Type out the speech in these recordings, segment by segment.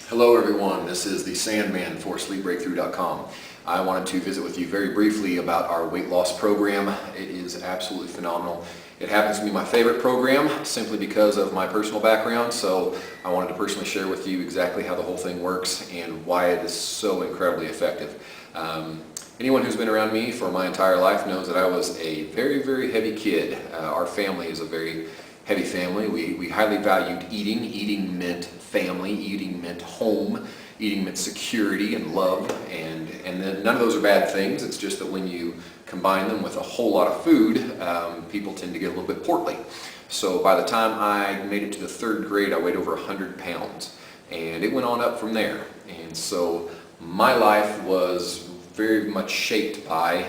Hello everyone, this is the Sandman for sleepbreakthrough.com. I wanted to visit with you very briefly about our weight loss program. It is absolutely phenomenal. It happens to be my favorite program simply because of my personal background, so I wanted to personally share with you exactly how the whole thing works and why it is so incredibly effective. Anyone who's been around me for my entire life knows that I was a very, very heavy kid. Our family is a very heavy family. We highly valued eating. Eating meant family, eating meant home, eating meant security and love, and then none of those are bad things. It's just that when you combine them with a whole lot of food, people tend to get a little bit portly. So by the time I made it to the third grade, I weighed over 100 pounds, and it went on up from there. And so my life was very much shaped by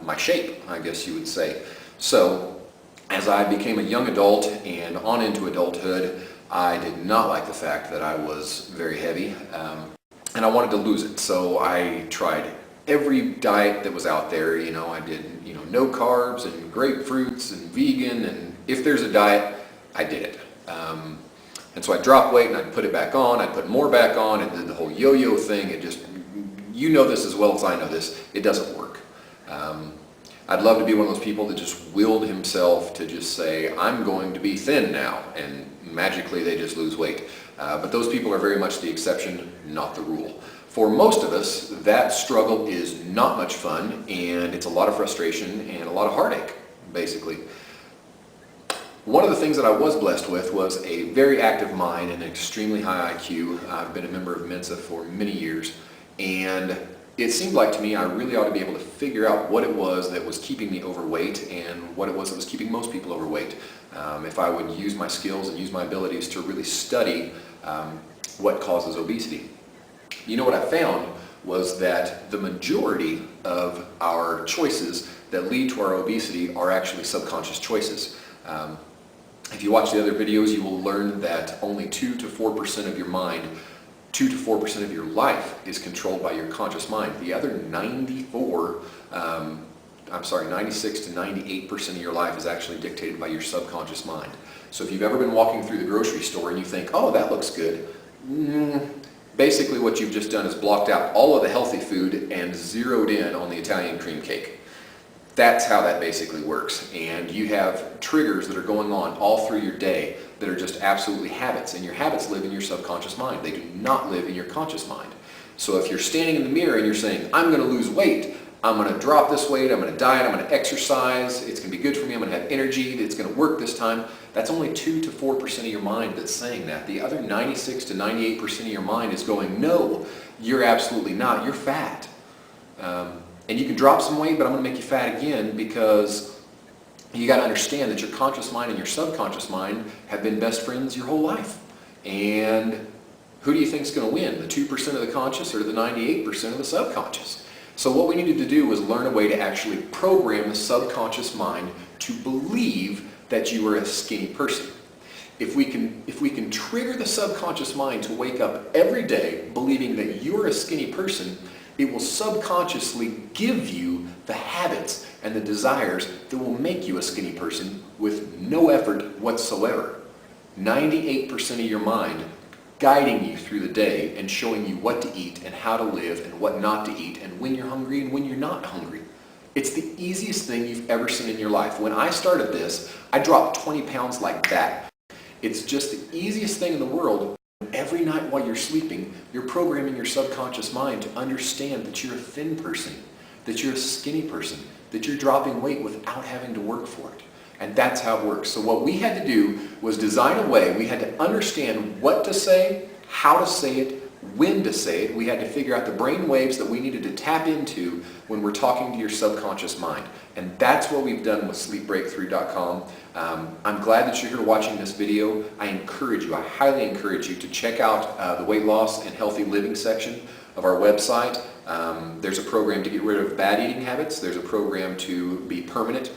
my shape, I guess you would say. So as I became a young adult and on into adulthood, I did not like the fact that I was very heavy, and I wanted to lose it. So I tried every diet that was out there. I did, no carbs and grapefruits and vegan, and if there's a diet, I did it. And so I dropped weight and I'd put it back on, I'd put more back on, and did the whole yo-yo thing. It just, you know this as well as I know this, it doesn't work. I'd love to be one of those people that just willed himself to just say, I'm going to be thin now, and magically they just lose weight. But those people are very much the exception, not the rule. For most of us, that struggle is not much fun, and it's a lot of frustration and a lot of heartache, basically. One of the things that I was blessed with was a very active mind and an extremely high IQ. I've been a member of Mensa for many years, and it seemed like to me I really ought to be able to figure out what it was that was keeping me overweight and what it was that was keeping most people overweight. If I would use my skills and use my abilities to really study what causes obesity. What I found was that the majority of our choices that lead to our obesity are actually subconscious choices. If you watch the other videos, you will learn that only 2 to 4% of your mind, 2 to 4% of your life is controlled by your conscious mind. The other 96 to 98% of your life is actually dictated by your subconscious mind. So if you've ever been walking through the grocery store and you think, oh, that looks good, basically what you've just done is blocked out all of the healthy food and zeroed in on the Italian cream cake. That's how that basically works. And you have triggers that are going on all through your day that are just absolutely habits, and your habits live in your subconscious mind. They do not live in your conscious mind. So if you're standing in the mirror and you're saying, I'm going to lose weight, I'm going to drop this weight, I'm going to diet, I'm going to exercise, it's going to be good for me, I'm going to have energy, it's going to work this time, that's only 2 to 4% of your mind that's saying that. The other 96 to 98% of your mind is going, no, you're absolutely not, you're fat. And you can drop some weight, but I'm going to make you fat again, because you got to understand that your conscious mind and your subconscious mind have been best friends your whole life. And who do you think is going to win, the 2% of the conscious or the 98% of the subconscious? So what we needed to do was learn a way to actually program the subconscious mind to believe that you are a skinny person. If we can trigger the subconscious mind to wake up every day believing that you're a skinny person, it will subconsciously give you the habits and the desires that will make you a skinny person with no effort whatsoever. 98% of your mind guiding you through the day and showing you what to eat and how to live and what not to eat and when you're hungry and when you're not hungry. It's the easiest thing you've ever seen in your life. When I started this, I dropped 20 pounds like that. It's just the easiest thing in the world. Every night while you're sleeping, you're programming your subconscious mind to understand that you're a thin person, that you're a skinny person, that you're dropping weight without having to work for it. And that's how it works. So what we had to do was design a way. We had to understand what to say, how to say it, when to say it. We had to figure out the brain waves that we needed to tap into when we're talking to your subconscious mind. And that's what we've done with sleepbreakthrough.com. I'm glad that you're here watching this video. I highly encourage you to check out the weight loss and healthy living section of our website. There's a program to get rid of bad eating habits. There's a program to be permanent,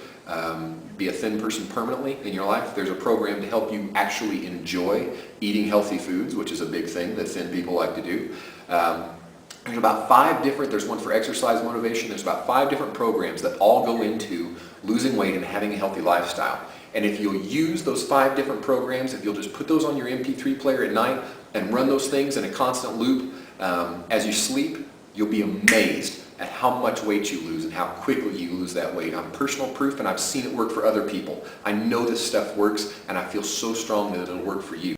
be a thin person permanently in your life. There's a program to help you actually enjoy eating healthy foods, which is a big thing that thin people like to do. There's about 5 different, there's one for exercise motivation, there's about 5 different programs that all go into losing weight and having a healthy lifestyle. And if you'll use those 5 different programs, if you'll just put those on your MP3 player at night and run those things in a constant loop as you sleep, you'll be amazed at how much weight you lose and how quickly you lose that weight. I'm personal proof, and I've seen it work for other people. I know this stuff works, and I feel so strong that it'll work for you.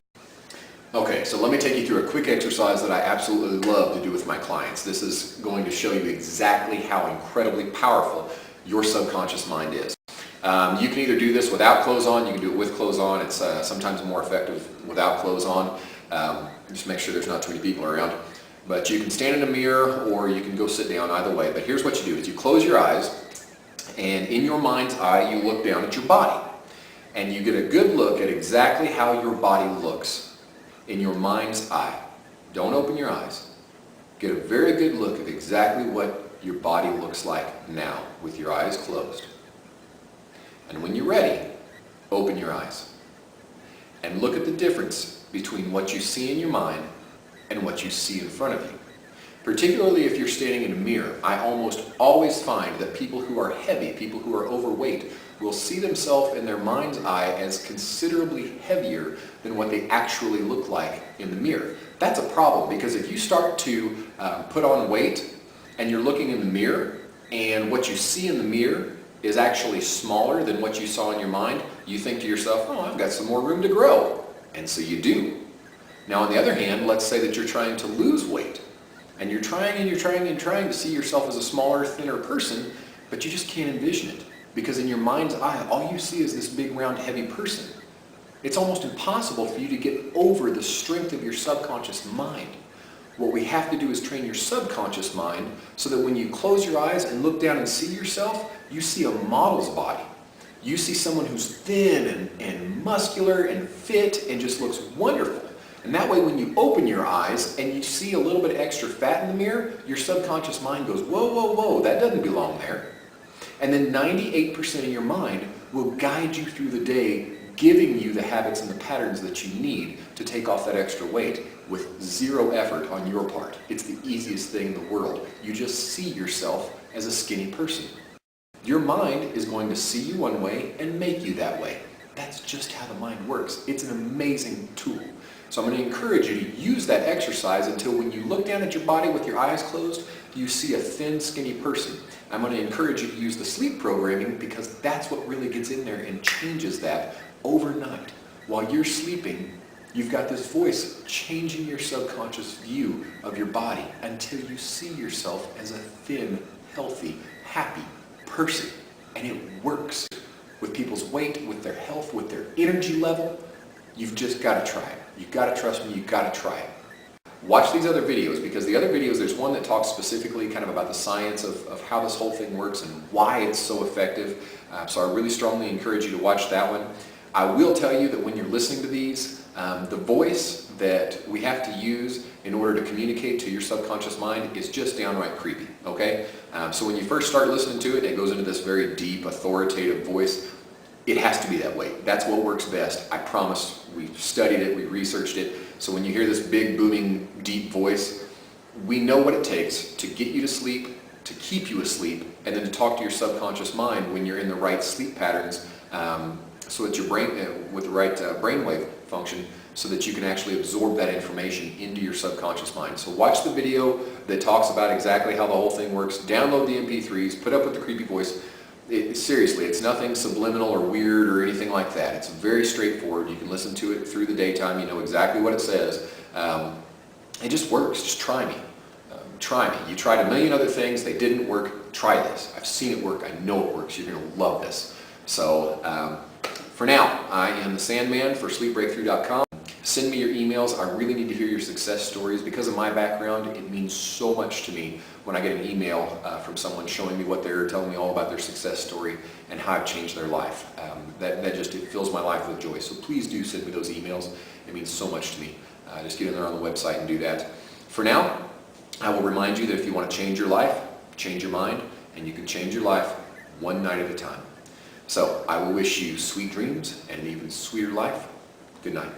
Okay, so let me take you through a quick exercise that I absolutely love to do with my clients. This is going to show you exactly how incredibly powerful your subconscious mind is. You can either do this without clothes on, you can do it with clothes on. It's sometimes more effective without clothes on. Just make sure there's not too many people around. But you can stand in a mirror or you can go sit down, either way. But here's what you do is you close your eyes, and in your mind's eye you look down at your body. And you get a good look at exactly how your body looks in your mind's eye. Don't open your eyes. Get a very good look at exactly what your body looks like now with your eyes closed. And when you're ready, open your eyes. And look at the difference between what you see in your mind and what you see in front of you. Particularly if you're standing in a mirror, I almost always find that people who are heavy, people who are overweight, will see themselves in their mind's eye as considerably heavier than what they actually look like in the mirror. That's a problem, because if you start to put on weight and you're looking in the mirror and what you see in the mirror is actually smaller than what you saw in your mind, you think to yourself, oh, I've got some more room to grow. And so you do. Now, on the other hand, let's say that you're trying to lose weight, and you're trying and you're trying and trying to see yourself as a smaller, thinner person, but you just can't envision it, because in your mind's eye, all you see is this big, round, heavy person. It's almost impossible for you to get over the strength of your subconscious mind. What we have to do is train your subconscious mind so that when you close your eyes and look down and see yourself, you see a model's body. You see someone who's thin and muscular and fit and just looks wonderful. And that way, when you open your eyes and you see a little bit of extra fat in the mirror, your subconscious mind goes, whoa, whoa, whoa, that doesn't belong there. And then 98% of your mind will guide you through the day, giving you the habits and the patterns that you need to take off that extra weight with zero effort on your part. It's the easiest thing in the world. You just see yourself as a skinny person. Your mind is going to see you one way and make you that way. That's just how the mind works. It's an amazing tool. So I'm going to encourage you to use that exercise until when you look down at your body with your eyes closed, you see a thin, skinny person. I'm going to encourage you to use the sleep programming, because that's what really gets in there and changes that overnight. While you're sleeping, you've got this voice changing your subconscious view of your body until you see yourself as a thin, healthy, happy person. And it works with people's weight, with their health, with their energy level. You've just got to try it. You've got to trust me, you've got to try it. Watch these other videos, because the other videos, there's one that talks specifically kind of about the science of how this whole thing works and why it's so effective. So I really strongly encourage you to watch that one. I will tell you that when you're listening to these, the voice that we have to use in order to communicate to your subconscious mind is just downright creepy, okay? So when you first start listening to it, it goes into this very deep, authoritative voice. It has to be that way. That's what works best. I promise. We've studied it, we researched it. So when you hear this big, booming, deep voice, we know what it takes to get you to sleep, to keep you asleep, and then to talk to your subconscious mind when you're in the right sleep patterns, so that your brain, with the right brainwave function, so that you can actually absorb that information into your subconscious mind. So watch the video that talks about exactly how the whole thing works. Download the MP3s, put up with the creepy voice. Seriously, it's nothing subliminal or weird or anything like that. It's very straightforward. You can listen to it through the daytime. You know exactly what it says. It just works. Just try me. Try me. You tried a million other things. They didn't work. Try this. I've seen it work. I know it works. You're going to love this. So for now, I am the Sandman for sleepbreakthrough.com. Send me your emails. I really need to hear your success stories. Because of my background, it means so much to me when I get an email from someone showing me what they're telling me all about their success story and how I've changed their life. That just, it fills my life with joy. So please do send me those emails. It means so much to me. Just get in there on the website and do that. For now, I will remind you that if you want to change your life, change your mind, and you can change your life one night at a time. So I will wish you sweet dreams and an even sweeter life. Good night.